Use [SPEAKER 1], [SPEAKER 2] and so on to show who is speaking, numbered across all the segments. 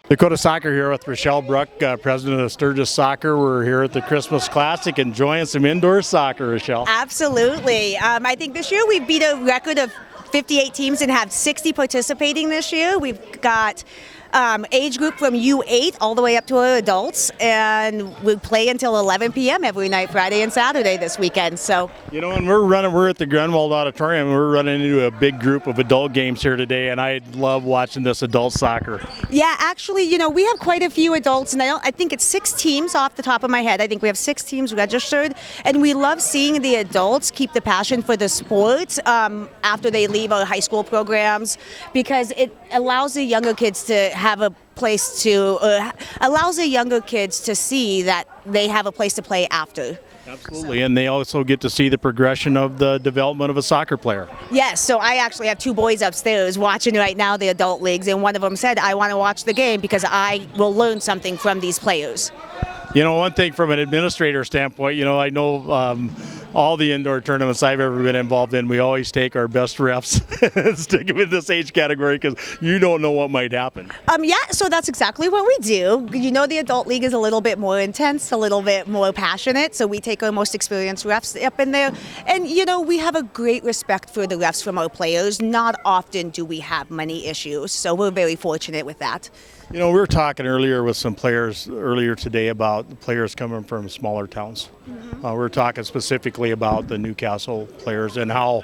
[SPEAKER 1] Dakota Soccer here with Richelle Bruch, president of Stugis Soccer. We're here at the Christmas Classic enjoying some indoor soccer, Richelle.
[SPEAKER 2] Absolutely. I think this year we beat a record of 58 teams and have 60 participating this year. We've got age group from U8 all the way up to adults, and we play until 11 p.m. every night, Friday and Saturday this weekend. So,
[SPEAKER 1] you know, and we're at the Grunwald Auditorium. We're running into a big group of adult games here today, and I love watching this adult soccer.
[SPEAKER 2] Yeah, actually, you know, we have quite a few adults, and I think it's 6 teams off the top of my head. I think we have 6 teams registered, and we love seeing the adults keep the passion for the sport after they leave our high school programs, because it allows the younger kids to have a place to, allows the younger kids to see that they have a place to play after.
[SPEAKER 1] Absolutely, and they also get to see the progression of the development of a soccer player.
[SPEAKER 2] Yes, so I actually have 2 boys upstairs watching right now the adult leagues, and one of them said, I want to watch the game because I will learn something from these players.
[SPEAKER 1] You know, one thing from an administrator standpoint, you know, I know all the indoor tournaments I've ever been involved in, we always take our best refs and stick them in this age category because you don't know what might happen.
[SPEAKER 2] Yeah, so that's exactly what we do. You know, the adult league is a little bit more intense, a little bit more passionate, so we take our most experienced refs up in there. And, you know, we have a great respect for the refs from our players. Not often do we have money issues, so we're very fortunate with that.
[SPEAKER 1] You know, we were talking earlier with some players earlier today about the players coming from smaller towns. We were talking specifically about the Newcastle players and how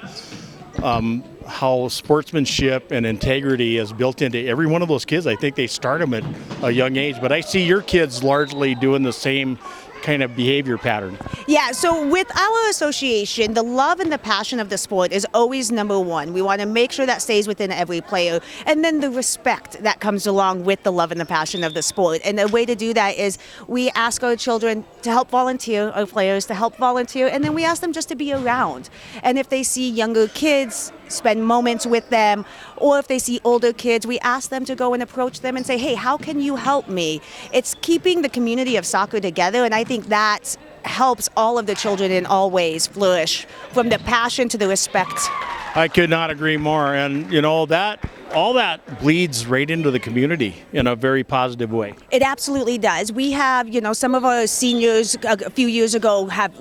[SPEAKER 1] sportsmanship and integrity is built into every one of those kids. I think they start them at a young age, but I see your kids largely doing the same kind of behavior pattern.
[SPEAKER 2] Yeah, so with our association, the love and the passion of the sport is always number one. We want to make sure that stays within every player, and then the respect that comes along with the love and the passion of the sport. And the way to do that is we ask our children to help volunteer, our players to help volunteer, and then we ask them just to be around. And if they see younger kids, spend moments with them, or if they see older kids, we ask them to go and approach them and say, hey, how can you help me? It's keeping the community of soccer together, and I think that helps all of the children in all ways flourish, from the passion to the respect.
[SPEAKER 1] I could not agree more, and you know, that all that bleeds right into the community in a very positive way.
[SPEAKER 2] It absolutely does. We have, you know, some of our seniors a few years ago have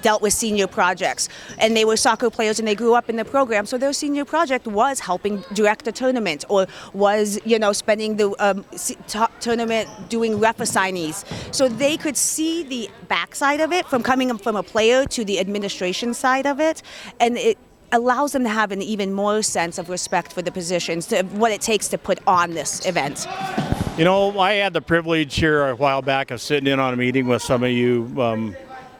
[SPEAKER 2] dealt with senior projects, and they were soccer players and they grew up in the program, so their senior project was helping direct a tournament, or was, you know, spending the tournament doing ref assignees. So they could see the backside of it, from coming from a player to the administration side of it, and it allows them to have an even more sense of respect for the positions, to what it takes to put on this event.
[SPEAKER 1] You know, I had the privilege here a while back of sitting in on a meeting with some of you,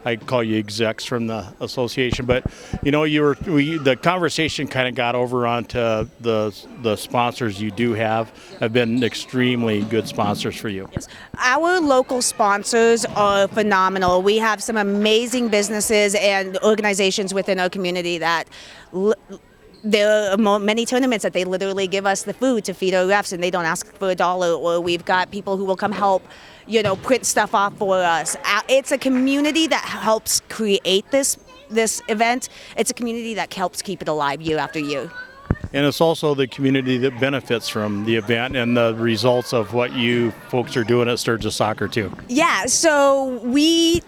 [SPEAKER 1] I call you execs from the association, but you know, the conversation kind of got over onto the sponsors you do have been extremely good sponsors for you.
[SPEAKER 2] Yes. Our local sponsors are phenomenal. We have some amazing businesses and organizations within our community that there are many tournaments that they literally give us the food to feed our refs, and they don't ask for $1, or we've got people who will come help, you know, print stuff off for us. It's a community that helps create this event. It's a community that helps keep it alive year after year.
[SPEAKER 1] And it's also the community that benefits from the event and the results of what you folks are doing at Stugis Soccer too.
[SPEAKER 2] Yeah, so we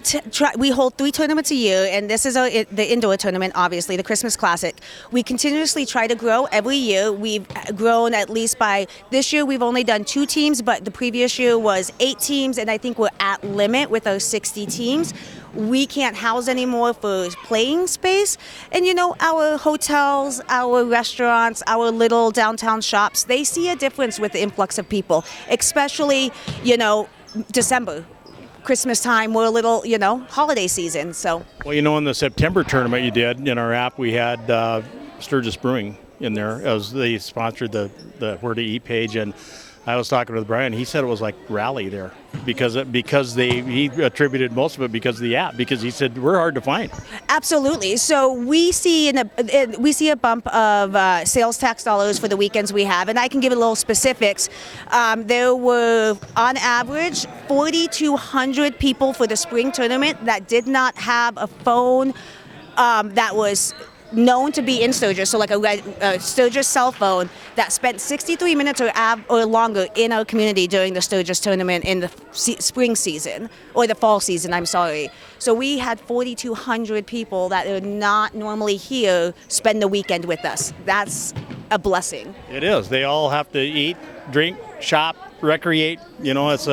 [SPEAKER 2] hold 3 tournaments a year, and this is the indoor tournament, obviously, the Christmas Classic. We continuously try to grow every year. We've grown at least by, this year we've only done 2 teams, but the previous year was 8 teams, and I think we're at limit with our 60 teams. We can't house anymore for playing space. And you know, our hotels, our restaurants, our little downtown shops, they see a difference with the influx of people, especially, you know, December. Christmas time, we're a little, you know, holiday season, so.
[SPEAKER 1] Well, you know, in the September tournament you did, in our app, we had Stugis Brewing in there as they sponsored the Where to Eat page, and I was talking with Brian. He said it was like rally there because he attributed most of it because of the app, because he said we're hard to find.
[SPEAKER 2] Absolutely. So we see a bump of sales tax dollars for the weekends we have, and I can give a little specifics. There were on average 4,200 people for the spring tournament that did not have a phone that was known to be in Sturgis, so like a Sturgis cell phone that spent 63 minutes or longer in our community during the Sturgis tournament in the spring season, or the fall season, I'm sorry. So we had 4,200 people that are not normally here spend the weekend with us. That's a blessing.
[SPEAKER 1] It is. They all have to eat, drink, shop, recreate. You know, it's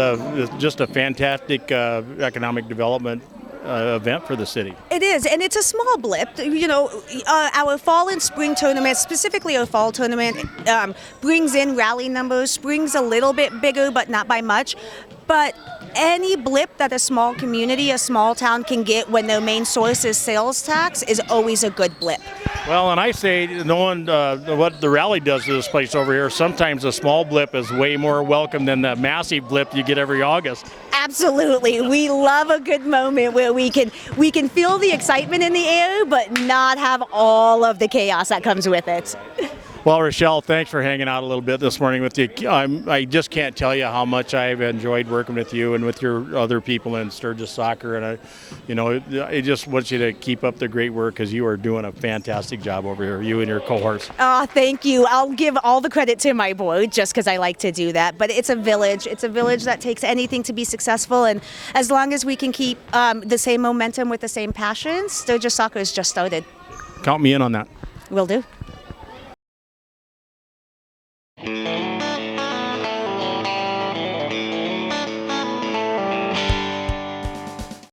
[SPEAKER 1] just a fantastic economic development event for the city.
[SPEAKER 2] It is, and it's a small blip. You know, our fall and spring tournament, specifically our fall tournament, brings in rally numbers. Spring's a little bit bigger, but not by much. But any blip that a small community, a small town can get when their main source is sales tax is always a good blip.
[SPEAKER 1] Well, and I say, knowing what the rally does to this place over here, sometimes a small blip is way more welcome than the massive blip you get every August.
[SPEAKER 2] Absolutely. We love a good moment where we can feel the excitement in the air, but not have all of the chaos that comes with it.
[SPEAKER 1] Well, Richelle, thanks for hanging out a little bit this morning with you. I just can't tell you how much I've enjoyed working with you and with your other people in Stugis Soccer. And I just want you to keep up the great work, because you are doing a fantastic job over here, you and your cohorts.
[SPEAKER 2] Oh, thank you. I'll give all the credit to my board just because I like to do that. But it's a village. It's a village that takes anything to be successful. And as long as we can keep the same momentum with the same passion, Stugis Soccer has just started.
[SPEAKER 1] Count me in on that.
[SPEAKER 2] Will do.